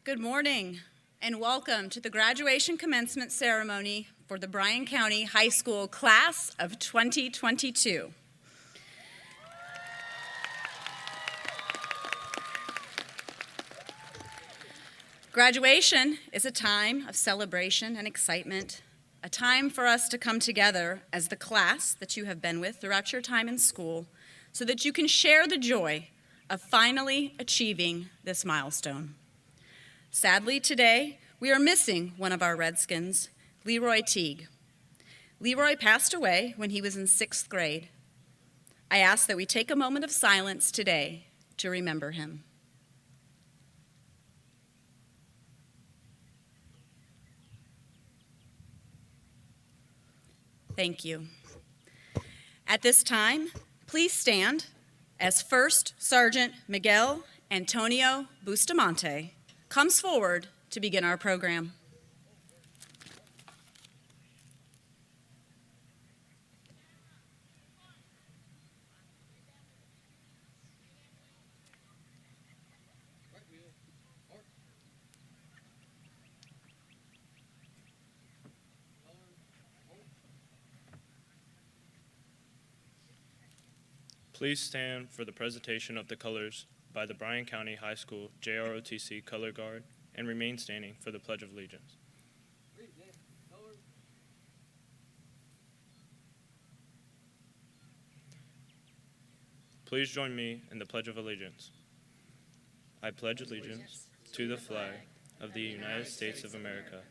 Good morning and welcome to the graduation commencement ceremony for the Bryan County High School Class of 2022. Graduation is a time of celebration and excitement, a time for us to come together as the class that you have been with throughout your time in school so that you can share the joy of finally achieving this milestone. Sadly, today, we are missing one of our Redskins, Leroy Teague. Leroy passed away when he was in 6th grade. I ask that we take a moment of silence today to remember him. Thank you. At this time, please stand as First Sergeant Miguel Antonio Bustamante comes forward to begin our program. Please stand for the presentation of the colors by the Bryan County High School JROTC Color Guard and remain standing for the Pledge of Allegiance. Please join me in the Pledge of Allegiance. I pledge allegiance to the flag of the United States of America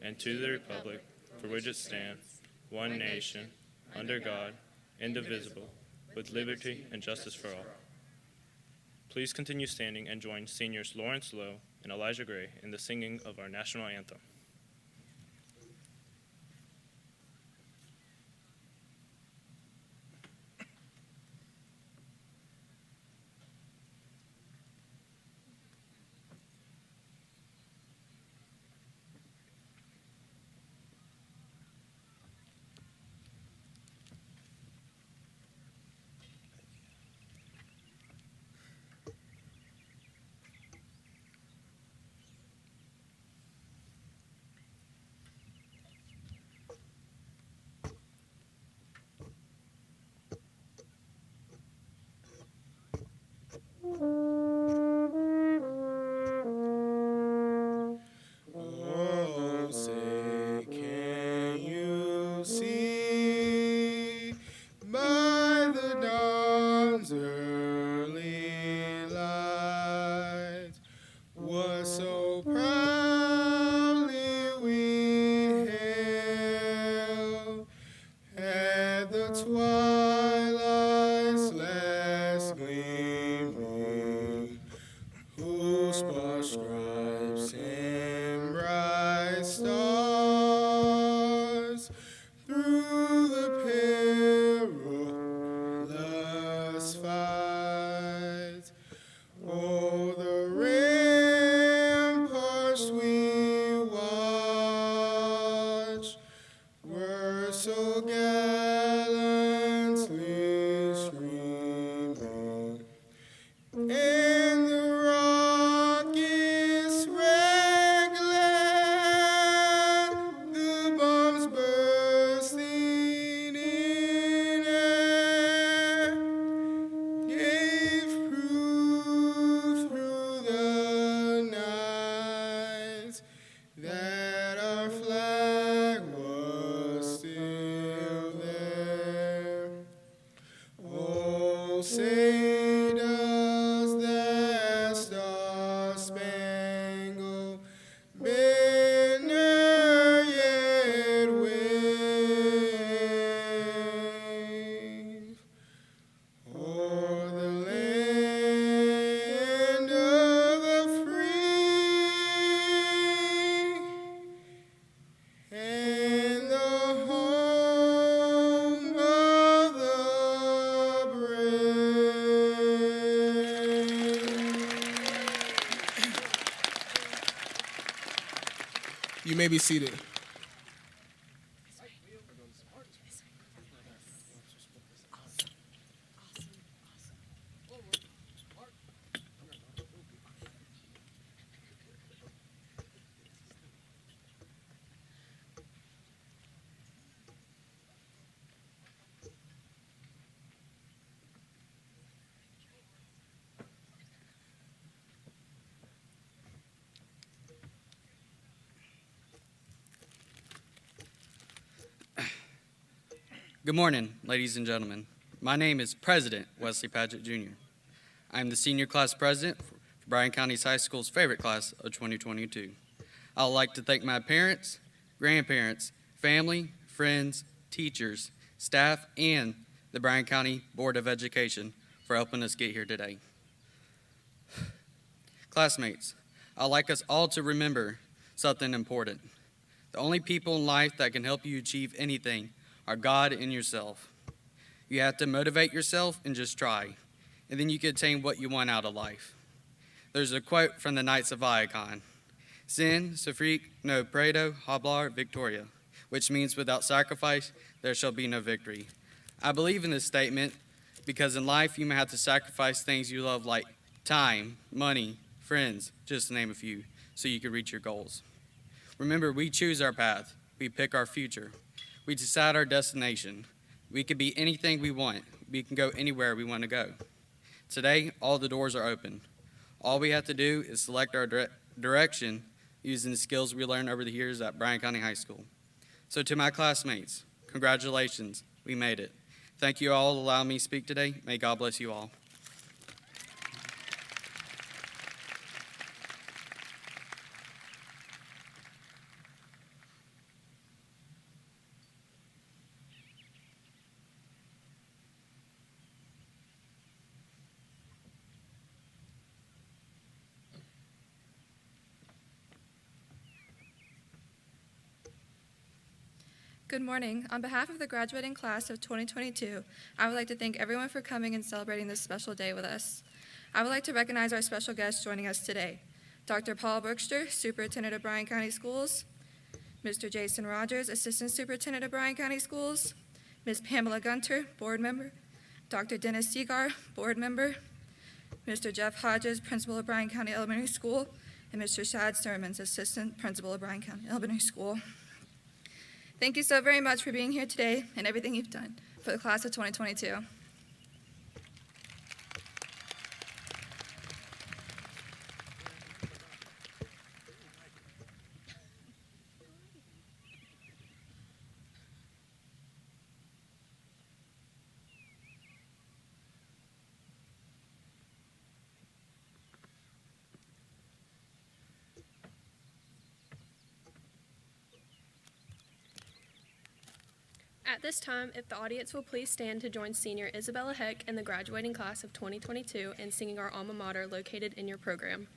and to the republic for which it stands, one nation, under God, indivisible, with liberty and justice for all. Please continue standing and join seniors Lawrence Lowe and Elijah Gray in the singing of our national anthem. Oh, say, can you see by the dawn's early light what so proudly we hailed at the twilight's last gleaming, whose spark stripes and bright stars through the perilous fight. Oh, the ramparts we watched were so gallantly streaming, and the rockets regular, the bombs bursting in air, gave proof through the night that our flag was still there. Oh, say does that star-spangled banner yet wave o'er the land of the free and the home of the brave. You may be seated. Good morning, ladies and gentlemen. My name is President Wesley Padgett Jr. I am the senior class president for Bryan County's high school's favorite class of 2022. I would like to thank my parents, grandparents, family, friends, teachers, staff, and the Bryan County Board of Education for helping us get here today. Classmates, I'd like us all to remember something important. The only people in life that can help you achieve anything are God and yourself. You have to motivate yourself and just try, and then you can attain what you want out of life. There's a quote from the Knights of Iacon: Sin, sofric, no predo, hablar, victoria, which means without sacrifice, there shall be no victory. I believe in this statement because in life you may have to sacrifice things you love like time, money, friends, just to name a few, so you can reach your goals. Remember, we choose our path. We pick our future. We decide our destination. We can be anything we want. We can go anywhere we want to go. Today, all the doors are open. All we have to do is select our direction using the skills we learned over the years at Bryan County High School. So to my classmates, congratulations, we made it. Thank you all for allowing me to speak today. May God bless you all. Good morning. On behalf of the graduating class of 2022, I would like to thank everyone for coming and celebrating this special day with us. I would like to recognize our special guests joining us today: Dr. Paul Berkster, Superintendent of Bryan County Schools; Mr. Jason Rogers, Assistant Superintendent of Bryan County Schools; Ms. Pamela Gunter, Board Member; Dr. Dennis Segar, Board Member; Mr. Jeff Hodges, Principal of Bryan County Elementary School; and Mr. Shad Sermons, Assistant Principal of Bryan County Elementary School. Thank you so very much for being here today and everything you've done for the class of 2022. At this time, if the audience will please stand to join senior Isabella Heck and the graduating class of 2022 in singing our alma mater located in your program.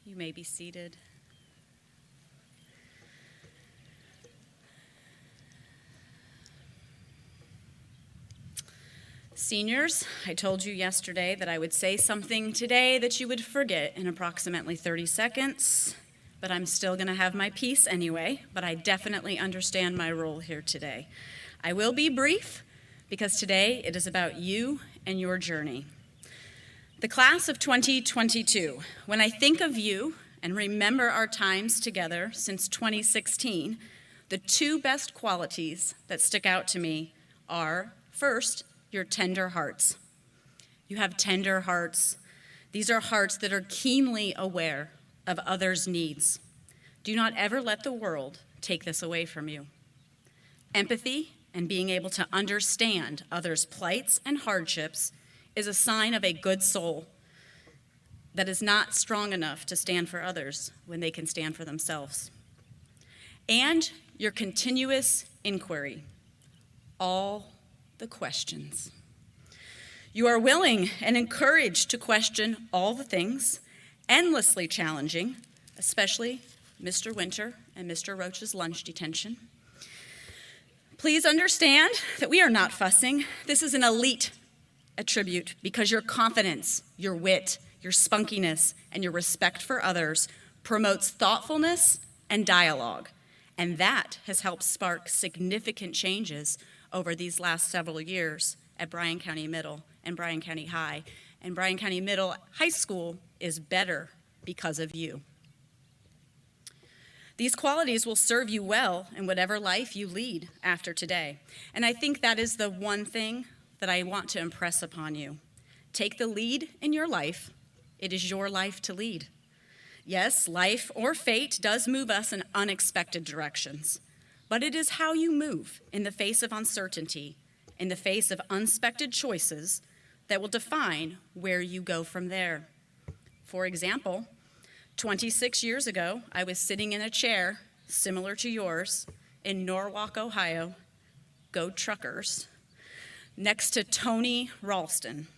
You may be seated. Seniors, I told you yesterday that I would say something today that you would forget in approximately 30 seconds, but I'm still going to have my piece anyway, but I definitely understand my role here today. I will be brief because today it is about you and your journey. The class of 2022, when I think of you and remember our times together since 2016, the two best qualities that stick out to me are, first, your tender hearts. You have tender hearts. These are hearts that are keenly aware of others' needs. Do not ever let the world take this away from you. Empathy and being able to understand others' plights and hardships is a sign of a good soul that is not strong enough to stand for others when they can stand for themselves. And your continuous inquiry, all the questions. You are willing and encouraged to question all the things, endlessly challenging, especially Mr. Winter and Mr. Roach's lunch detention. Please understand that we are not fussing. This is an elite attribute because your confidence, your wit, your spunkiness, and your respect for others promotes thoughtfulness and dialogue. And that has helped spark significant changes over these last several years at Bryan County Middle and Bryan County High. And Bryan County Middle High School is better because of you. These qualities will serve you well in whatever life you lead after today. And I think that is the one thing that I want to impress upon you. Take the lead in your life. It is your life to lead. Yes, life or fate does move us in unexpected directions, but it is how you move in the face of uncertainty, in the face of unexpected choices, that will define where you go from there. For example, 26 years ago, I was sitting in a chair similar to yours in Norwalk, Ohio, go Truckers, next to Tony Ralston.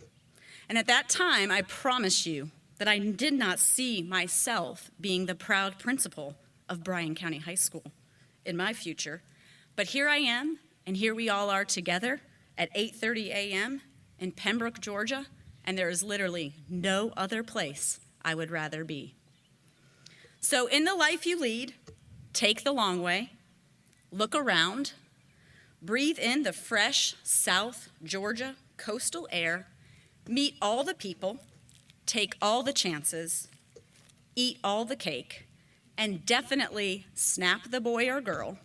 And at that time, I promise you that I did not see myself being the proud principal of Bryan County High School in my future. But here I am, and here we all are together at 8:30 a.m. in Pembroke, Georgia, and there is literally no other place I would rather be. So in the life you lead, take the long way, look around, breathe in the fresh South Georgia coastal air, meet all the people, take all the chances, eat all the cake, and definitely snap the boy or girl,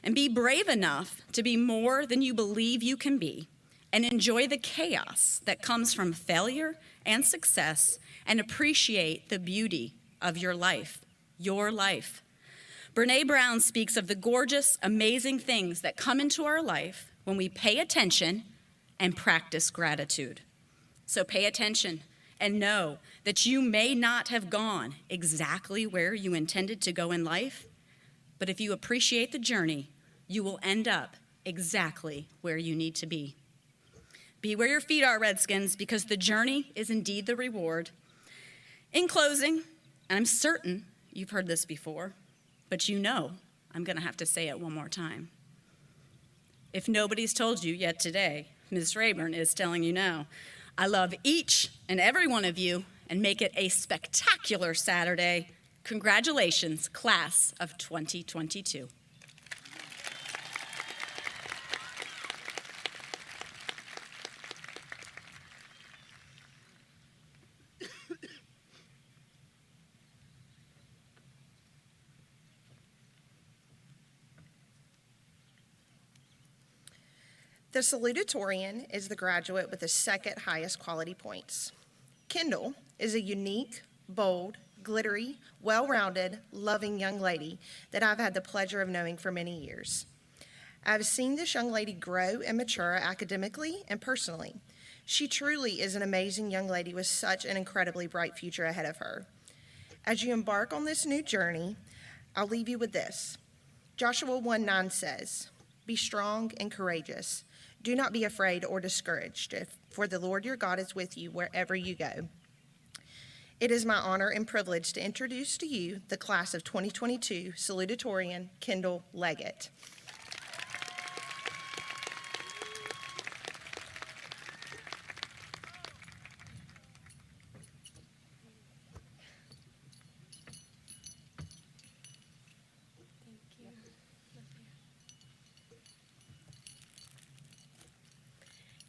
and be brave enough to be more than you believe you can be, and enjoy the chaos that comes from failure and success, and appreciate the beauty of your life. Your life. Brene Brown speaks of the gorgeous, amazing things that come into our life when we pay attention and practice gratitude. So pay attention and know that you may not have gone exactly where you intended to go in life, but if you appreciate the journey, you will end up exactly where you need to be. Be where your feet are, Redskins, because the journey is indeed the reward. In closing, and I'm certain you've heard this before, but you know I'm going to have to say it one more time. If nobody's told you yet today, Ms. Rayburn is telling you now. I love each and every one of you, and make it a spectacular Saturday. Congratulations, class of 2022. The salutatorian is the graduate with the second highest quality points. Kendall is a unique, bold, glittery, well-rounded, loving young lady that I've had the pleasure of knowing for many years. I've seen this young lady grow and mature academically and personally. She truly is an amazing young lady with such an incredibly bright future ahead of her. As you embark on this new journey, I'll leave you with this. Joshua 1:9 says, "Be strong and courageous. Do not be afraid or discouraged, for the Lord your God is with you wherever you go." It is my honor and privilege to introduce to you the class of 2022 salutatorian Kendall Leggett.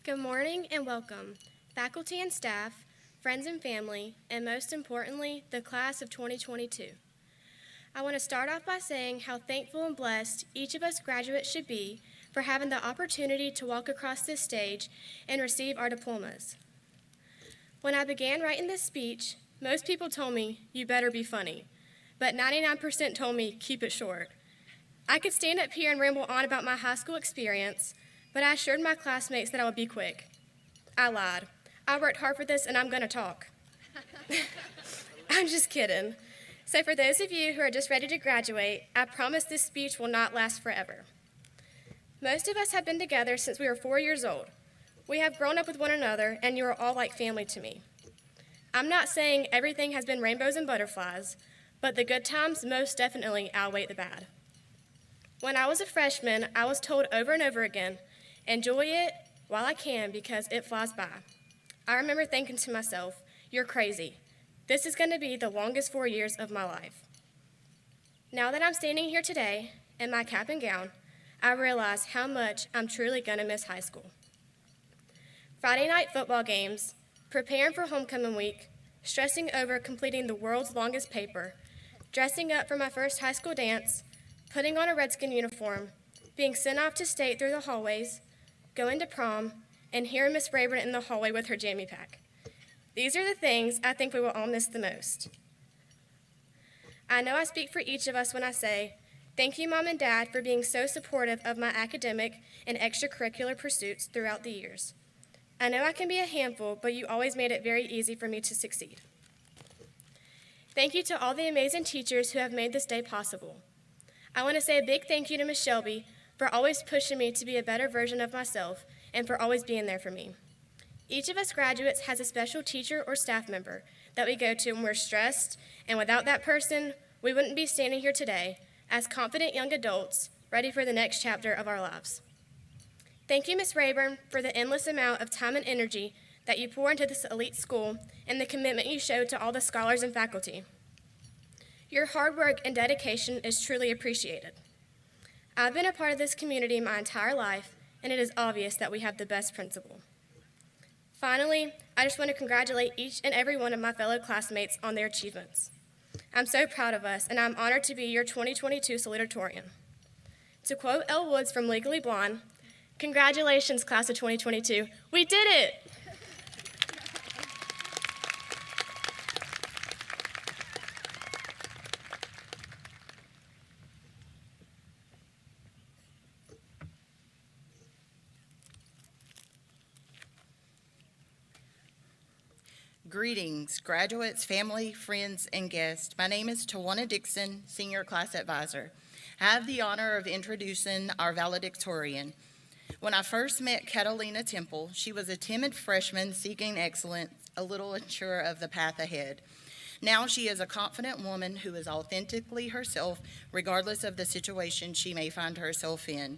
Good morning and welcome, faculty and staff, friends and family, and most importantly, the class of 2022. I want to start off by saying how thankful and blessed each of us graduates should be for having the opportunity to walk across this stage and receive our diplomas. When I began writing this speech, most people told me, "You better be funny," but 99% told me, "Keep it short." I could stand up here and ramble on about my high school experience, but I assured my classmates that I would be quick. I lied. I worked hard for this and I'm gonna talk. I'm just kidding. So for those of you who are just ready to graduate, I promise this speech will not last forever. Most of us have been together since we were 4 years old. We have grown up with one another and you are all like family to me. I'm not saying everything has been rainbows and butterflies, but the good times most definitely outweigh the bad. When I was a freshman, I was told over and over again, enjoy it while I can because it flies by. I remember thinking to myself, you're crazy. This is going to be the longest 4 years of my life. Now that I'm standing here today in my cap and gown, I realize how much I'm truly going to miss high school. Friday night football games, preparing for homecoming week, stressing over completing the world's longest paper, dressing up for my first high school dance, putting on a Redskin uniform, being sent off to state through the hallways, going to prom, and hearing Miss Rayburn in the hallway with her jammy pack. These are the things I think we will all miss the most. I know I speak for each of us when I say, thank you, Mom and Dad, for being so supportive of my academic and extracurricular pursuits throughout the years. I know I can be a handful, but you always made it very easy for me to succeed. Thank you to all the amazing teachers who have made this day possible. I want to say a big thank you to Miss Shelby for always pushing me to be a better version of myself and for always being there for me. Each of us graduates has a special teacher or staff member that we go to when we're stressed, and without that person, we wouldn't be standing here today as confident young adults ready for the next chapter of our lives. Thank you, Ms. Rayburn, for the endless amount of time and energy that you pour into this elite school and the commitment you show to all the scholars and faculty. Your hard work and dedication is truly appreciated. I've been a part of this community my entire life, and it is obvious that we have the best principal. Finally, I just want to congratulate each and every one of my fellow classmates on their achievements. I'm so proud of us, and I'm honored to be your 2022 salutatorian. To quote Elle Woods from Legally Blonde, congratulations, class of 2022. We did it! Greetings, graduates, family, friends, and guests. My name is Tawana Dixon, Senior Class Advisor. I have the honor of introducing our valedictorian. When I first met Catalina Temple, she was a timid freshman seeking excellence, a little unsure of the path ahead. Now she is a confident woman who is authentically herself, regardless of the situation she may find herself in.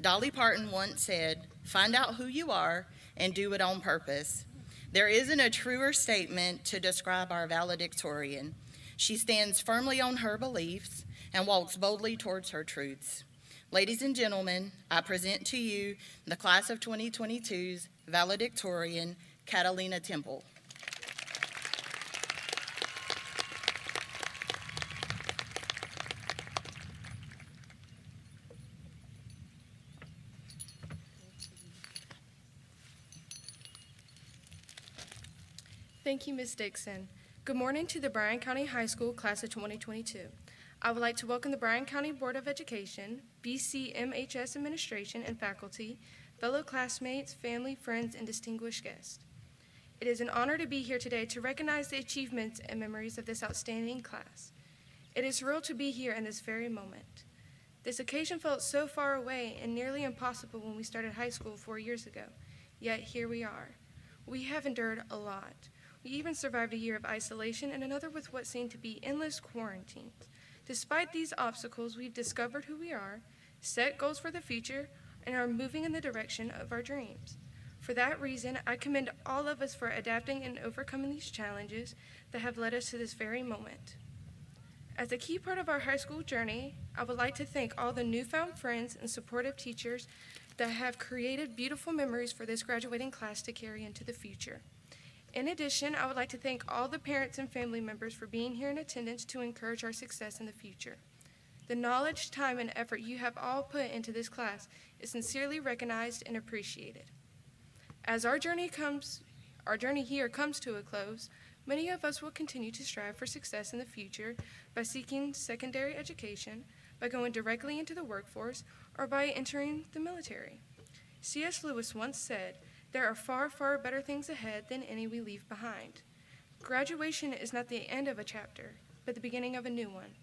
Dolly Parton once said, "Find out who you are and do it on purpose." There isn't a truer statement to describe our valedictorian. She stands firmly on her beliefs and walks boldly towards her truths. Ladies and gentlemen, I present to you the class of 2022's valedictorian, Catalina Temple. Thank you, Ms. Dixon. Good morning to the Bryan County High School class of 2022. I would like to welcome the Bryan County Board of Education, BCMHS administration and faculty, fellow classmates, family, friends, and distinguished guests. It is an honor to be here today to recognize the achievements and memories of this outstanding class. It is surreal to be here in this very moment. This occasion felt so far away and nearly impossible when we started high school 4 years ago, yet here we are. We have endured a lot. We even survived a year of isolation and another with what seemed to be endless quarantines. Despite these obstacles, we've discovered who we are, set goals for the future, and are moving in the direction of our dreams. For that reason, I commend all of us for adapting and overcoming these challenges that have led us to this very moment. As a key part of our high school journey, I would like to thank all the newfound friends and supportive teachers that have created beautiful memories for this graduating class to carry into the future. In addition, I would like to thank all the parents and family members for being here in attendance to encourage our success in the future. The knowledge, time, and effort you have all put into this class is sincerely recognized and appreciated. As our journey here comes to a close, many of us will continue to strive for success in the future by seeking secondary education, by going directly into the workforce, or by entering the military. C.S. Lewis once said, "There are far, far better things ahead than any we leave behind." Graduation is not the end of a chapter, but the beginning of a new one.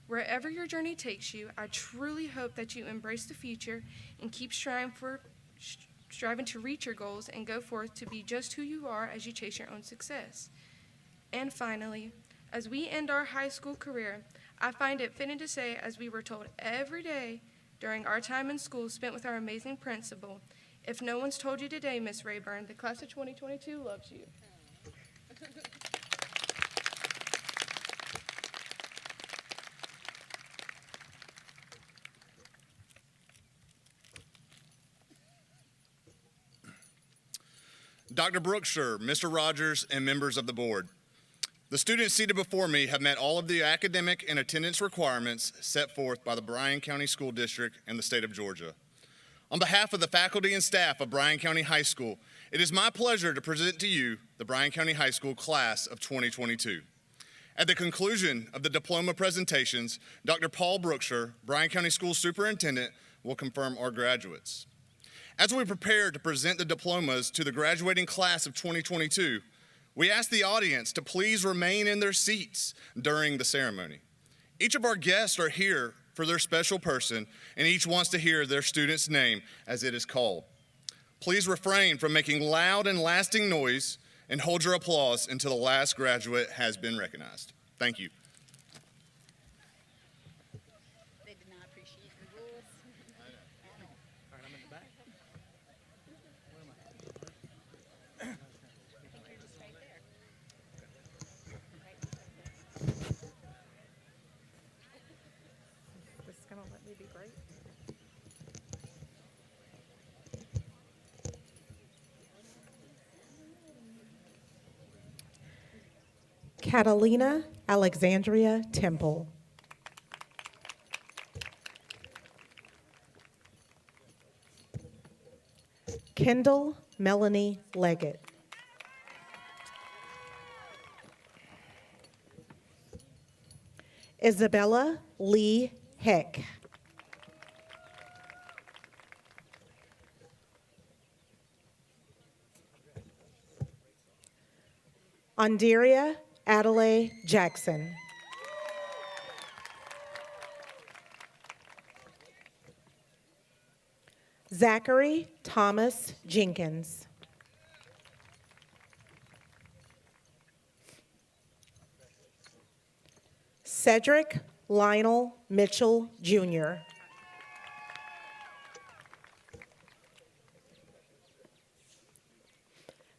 Wherever your journey takes you, I truly hope that you embrace the future and keep striving to reach your goals and go forth to be just who you are as you chase your own success. And finally, as we end our high school career, I find it fitting to say, as we were told every day during our time in school spent with our amazing principal, if no one's told you today, Miss Rayburn, the class of 2022 loves you. Dr. Brookshire, Mr. Rogers, and members of the board. The students seated before me have met all of the academic and attendance requirements set forth by the Bryan County School District and the state of Georgia. On behalf of the faculty and staff of Bryan County High School, it is my pleasure to present to you the Bryan County High School class of 2022. At the conclusion of the diploma presentations, Dr. Paul Brookshire, Bryan County School Superintendent, will confirm our graduates. As we prepare to present the diplomas to the graduating class of 2022, we ask the audience to please remain in their seats during the ceremony. Each of our guests are here for their special person, and each wants to hear their student's name as it is called. Please refrain from making loud and lasting noise and hold your applause until the last graduate has been recognized. Thank you. They did not appreciate the rules. All right, I'm in the back. This is gonna let me be great. Catalina Alexandria Temple. Kendall Melanie Leggett. Isabella Lee Heck. Andrea Adelaide Jackson. Zachary Thomas Jenkins. Cedric Lionel Mitchell, Jr.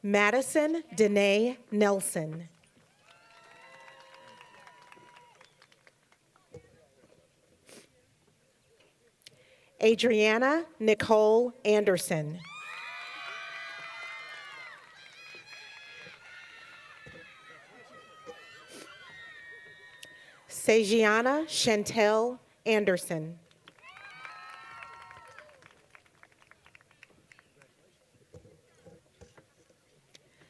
Madison Danae Nelson. Adriana Nicole Anderson. Sejiana Chantel Anderson.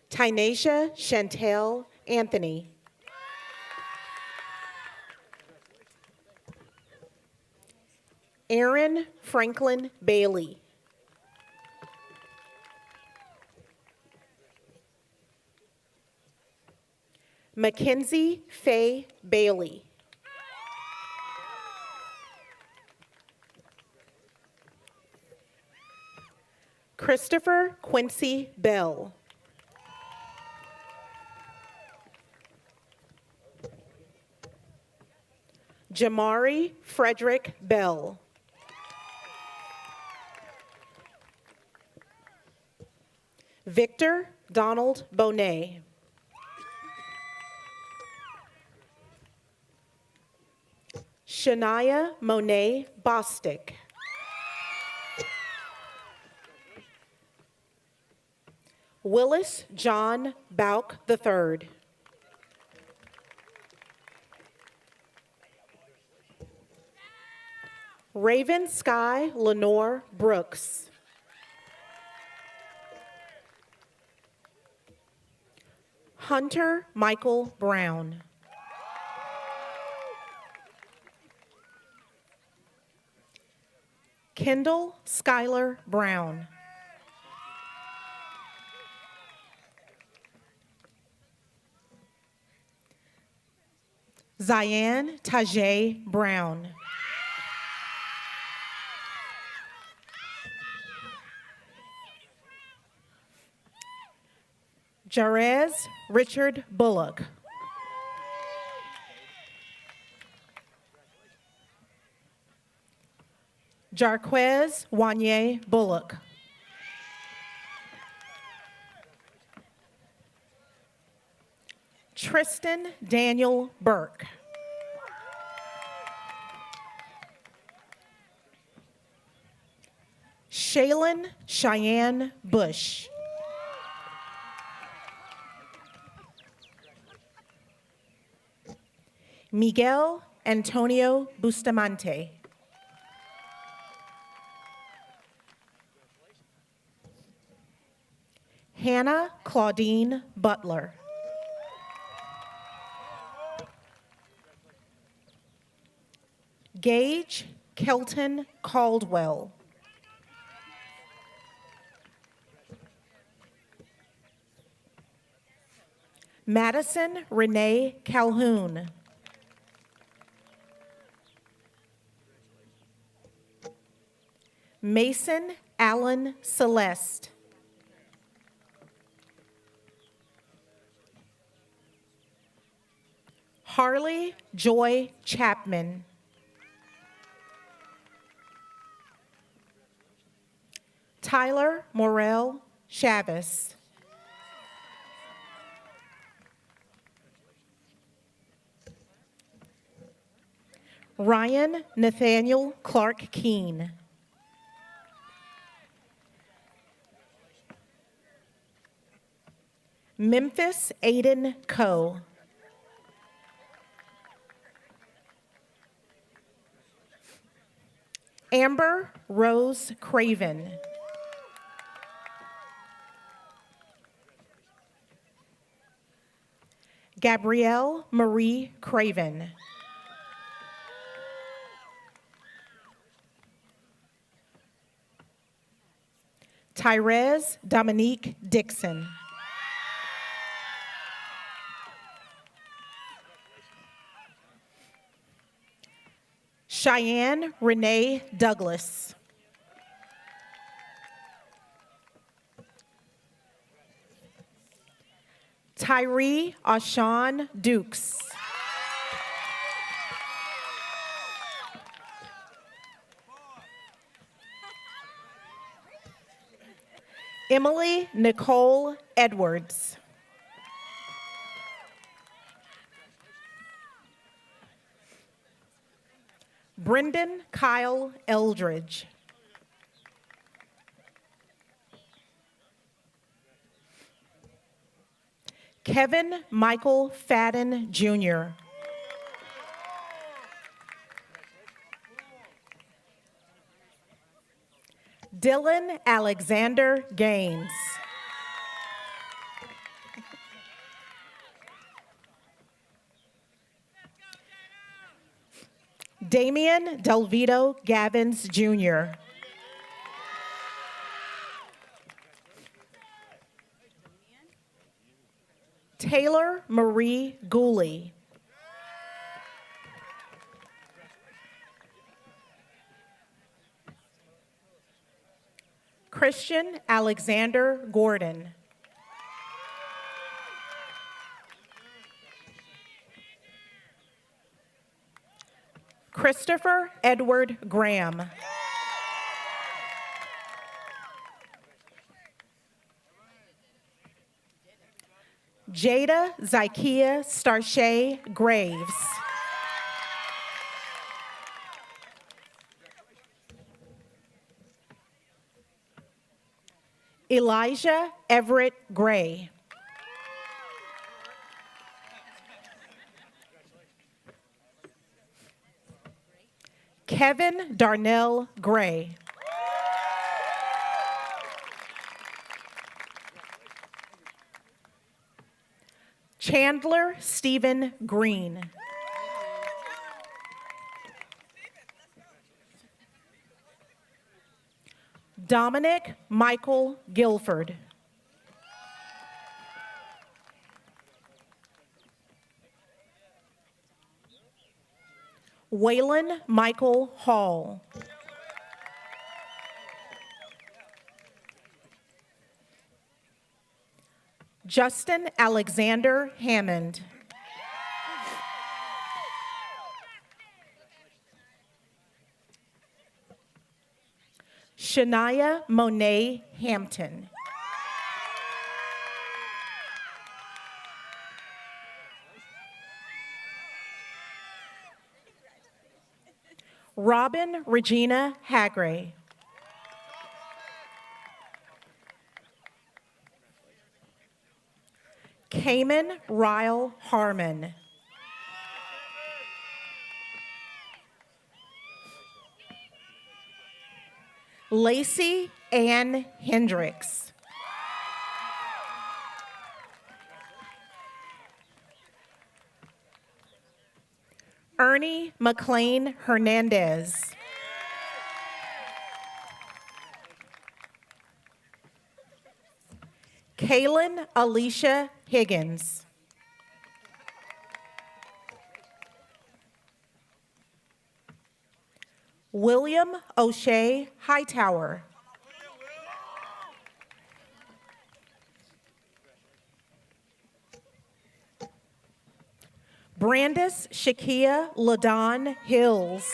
Tynasia Chantel Anthony. Aaron Franklin Bailey. Mackenzie Faye Bailey. Christopher Quincy Bell. Jamari Frederick Bell. Victor Donald Bonet. Shania Monet Bostick. Willis John Bauk III. Raven Sky Lenore Brooks. Hunter Michael Brown. Kendall Skylar Brown. Ziane Tajay Brown. Jarez Richard Bullock. Jarquez Wanye Bullock. Tristan Daniel Burke. Shaylin Cheyenne Bush. Miguel Antonio Bustamante. Hannah Claudine Butler. Gage Kelton Caldwell. Madison Renee Calhoun. Mason Allen Celeste. Harley Joy Chapman. Tyler Morel Chavez. Ryan Nathaniel Clark Keene. Memphis Aiden Coe. Amber Rose Craven. Gabrielle Marie Craven. Tyrez Dominique Dixon. Cheyenne Renee Douglas. Tyree Ashawn Dukes. Emily Nicole Edwards. Brendan Kyle Eldridge. Kevin Michael Fadden Jr. Dylan Alexander Gaines. Damian Delvito Gavins Jr. Taylor Marie Gooley. Christian Alexander Gordon. Christopher Edward Graham. Jada Zykia Starshay Graves. Elijah Everett Gray. Kevin Darnell Gray. Chandler Stephen Green. Dominic Michael Guilford. Waylon Michael Hall. Justin Alexander Hammond. Shania Monet Hampton. Robin Regina Hagray. Cayman Ryle Harmon. Lacey Ann Hendricks. Ernie McLean Hernandez. Kaylin Alicia Higgins. William O'Shea Hightower. Brandis Shakia Ladon Hills.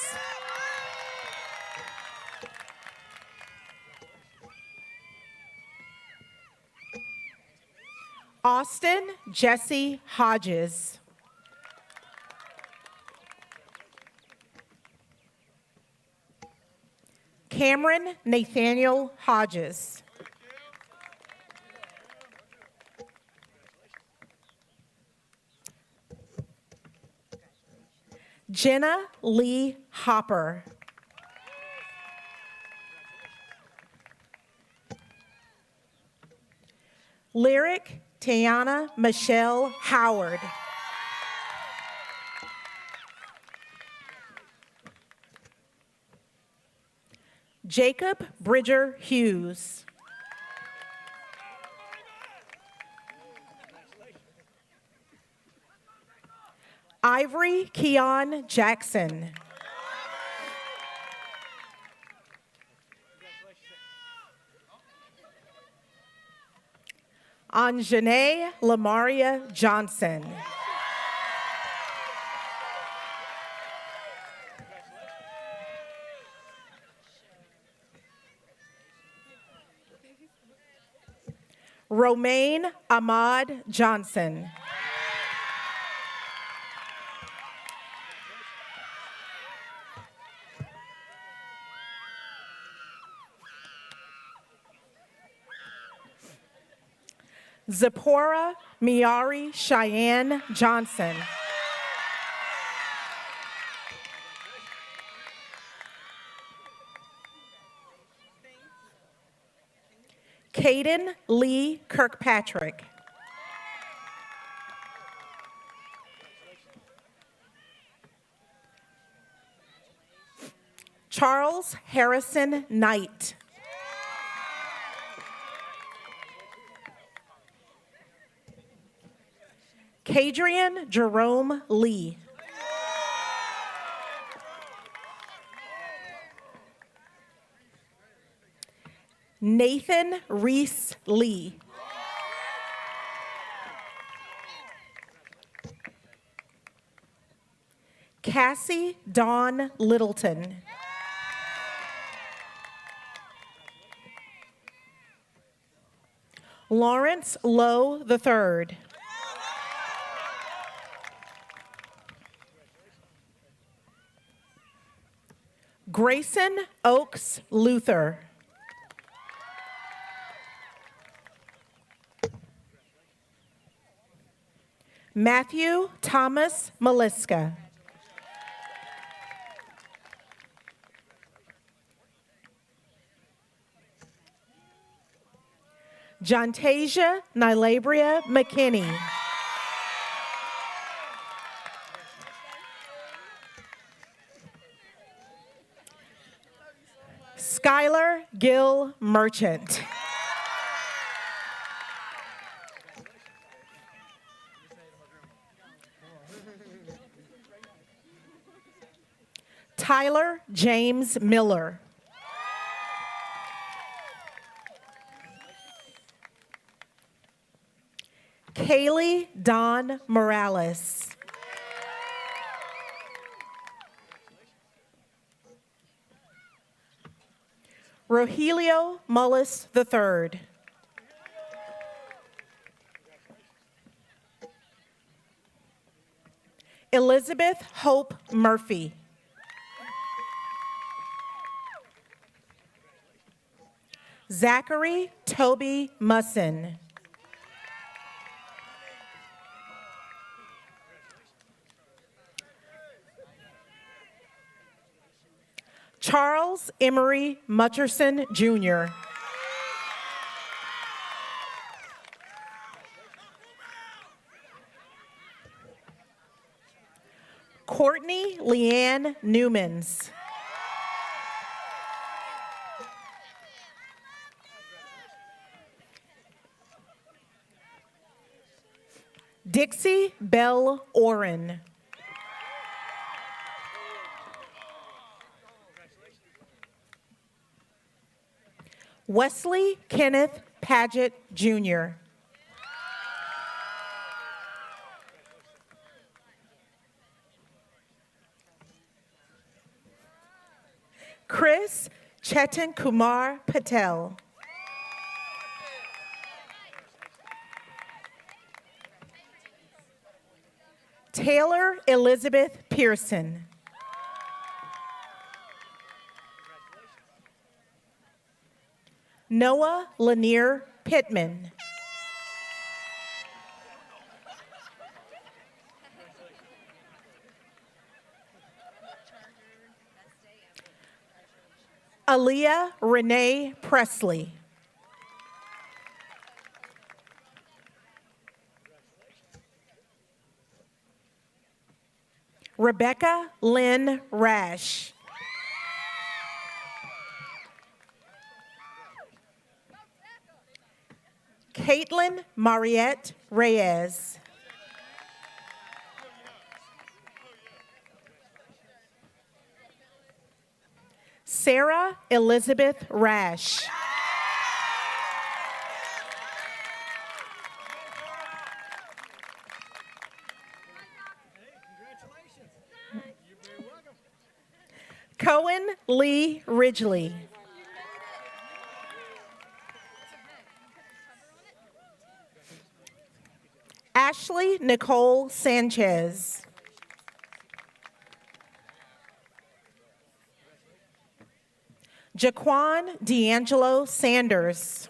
Austin Jesse Hodges. Cameron Nathaniel Hodges. Jenna Lee Hopper. Lyric Tiana Michelle Howard. Jacob Bridger Hughes. Ivory Keon Jackson. Anjanae Lamaria Johnson. Romaine Ahmad Johnson. Zipporah Miari Cheyenne Johnson. Caden Lee Kirkpatrick. Charles Harrison Knight. Cadrian Jerome Lee. Nathan Reese Lee. Cassie Dawn Littleton. Lawrence Lowe III. Grayson Oakes Luther. Matthew Thomas Maliska. Jontasia Nylabria McKinney. Skylar Gill Merchant. Tyler James Miller. Kaylee Dawn Morales. Rogelio Mullis III. Elizabeth Hope Murphy. Zachary Toby Musson. Charles Emery Mutcherson, Jr. Courtney Leanne Newmans. Dixie Bell Oren. Wesley Kenneth Paget, Jr. Chris Chetan Kumar Patel. Taylor Elizabeth Pearson. Noah Lanier Pittman. Aaliyah Renee Presley. Rebecca Lynn Rash. Caitlin Mariette Reyes. Sarah Elizabeth Rash. Cohen Lee Ridgely. Ashley Nicole Sanchez. Jaquan D'Angelo Sanders.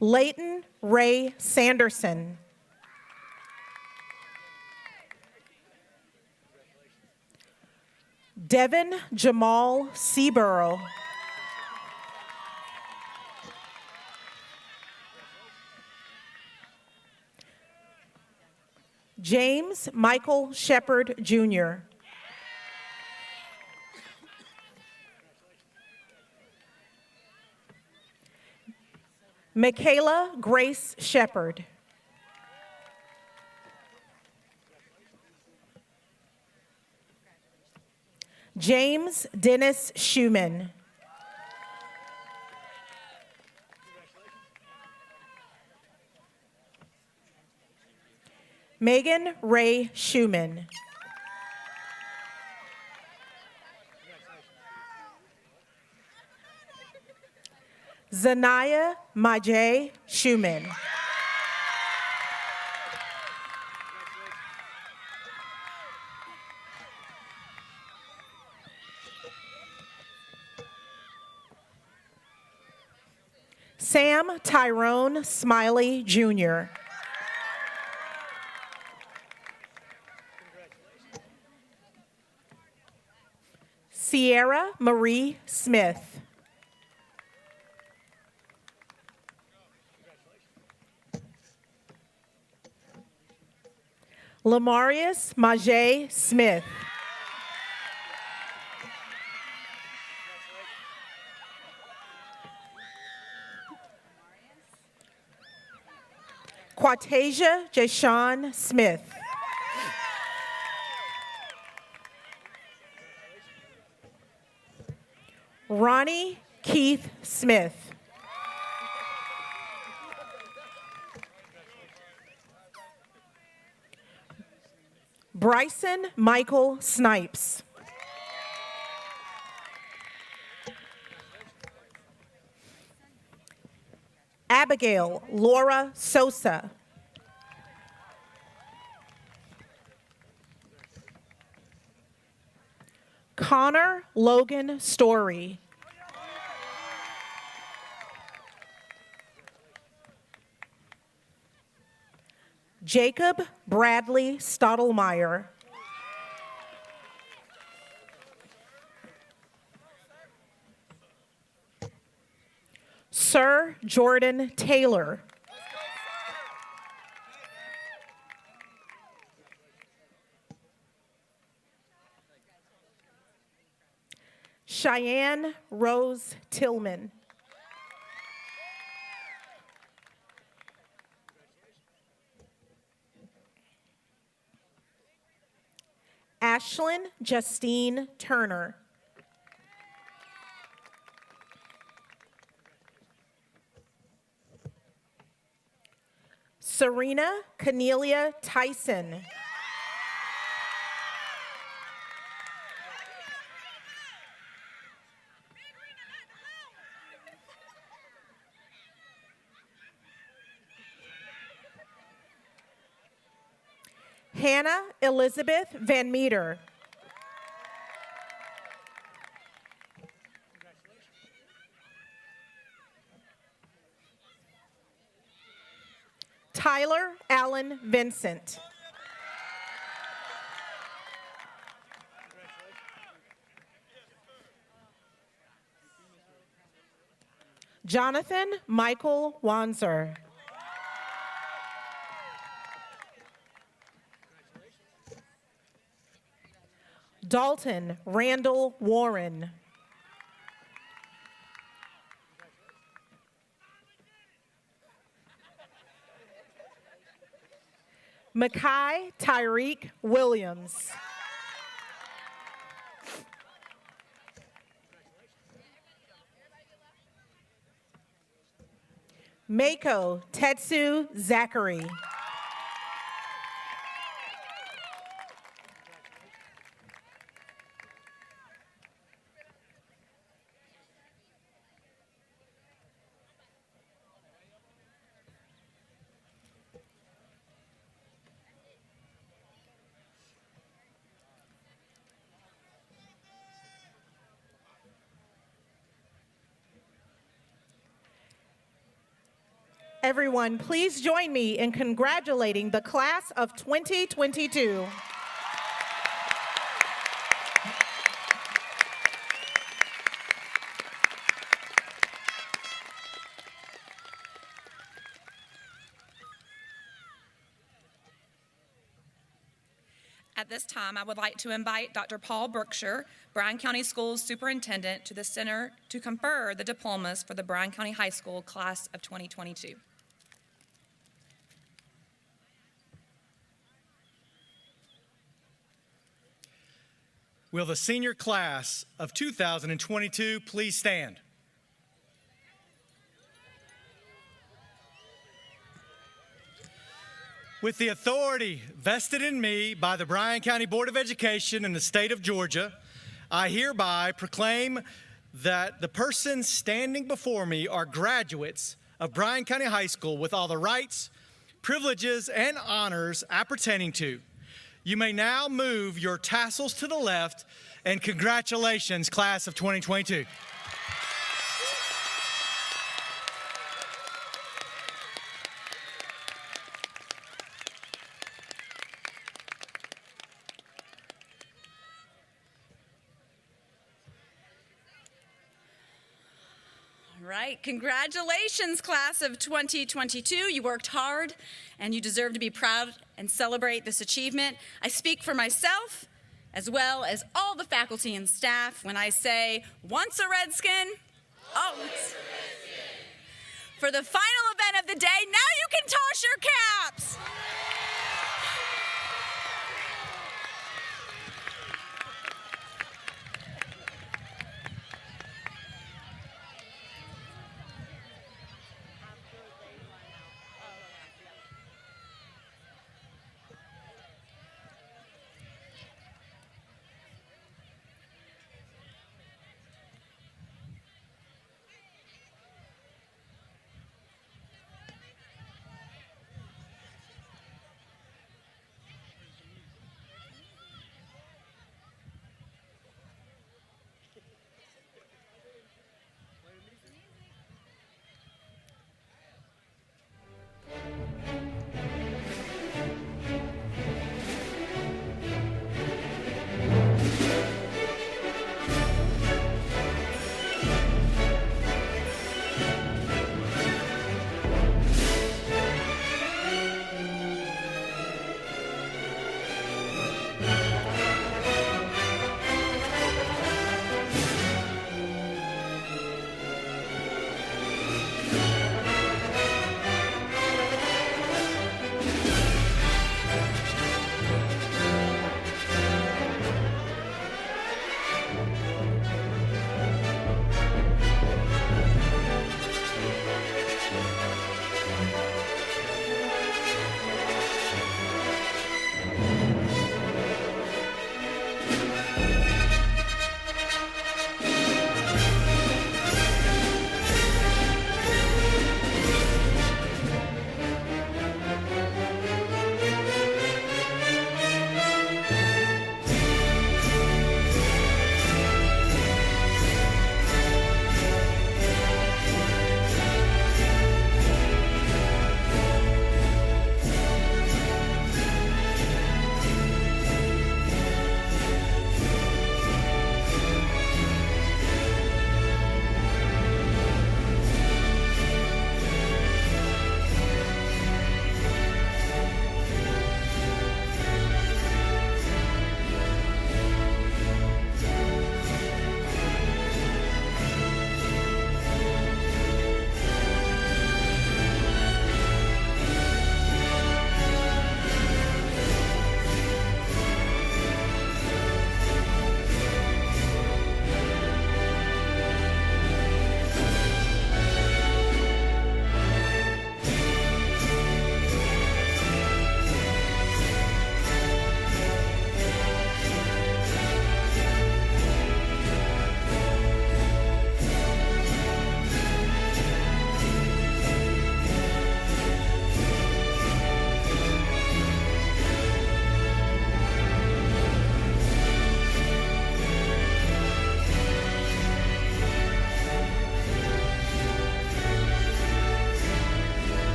Leighton Ray Sanderson. Devin Jamal Seaborough. James Michael Shepard, Jr. Michaela Grace Shepard. James Dennis Schumann. Megan Ray Schumann. Zanaya Majay Schumann. Sam Tyrone Smiley, Jr. Sierra Marie Smith. Lamarius Majay Smith. Quatasia Jashawn Smith. Ronnie Keith Smith. Bryson Michael Snipes. Abigail Laura Sosa. Connor Logan Story. Jacob Bradley Stottlemyre. Sir Jordan Taylor. Cheyenne Rose Tillman. Ashlyn Justine Turner. Serena Cornelia Tyson. Hannah Elizabeth Van Meter. Tyler Allen Vincent. Jonathan Michael Wanzer. Dalton Randall Warren. Makai Tyreek Williams. Mako Tetsu Zachary. Everyone, please join me in congratulating the class of 2022. At this time, I would like to invite Dr. Paul Brookshire, Bryan County Schools Superintendent, to the center to confer the diplomas for the Bryan County High School class of 2022. Will the senior class of 2022 please stand? With the authority vested in me by the Bryan County Board of Education and the state of Georgia, I hereby proclaim that the persons standing before me are graduates of Bryan County High School with all the rights, privileges, and honors appertaining to. You may now move your tassels to the left, and congratulations, class of 2022. Right. Congratulations, class of 2022. You worked hard, and you deserve to be proud and celebrate this achievement. I speak for myself, as well as all the faculty and staff, when I say, once a Redskin, always a Redskin. For the final event of the day, now you can toss your caps.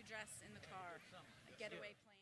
Dress in the car, a getaway plan.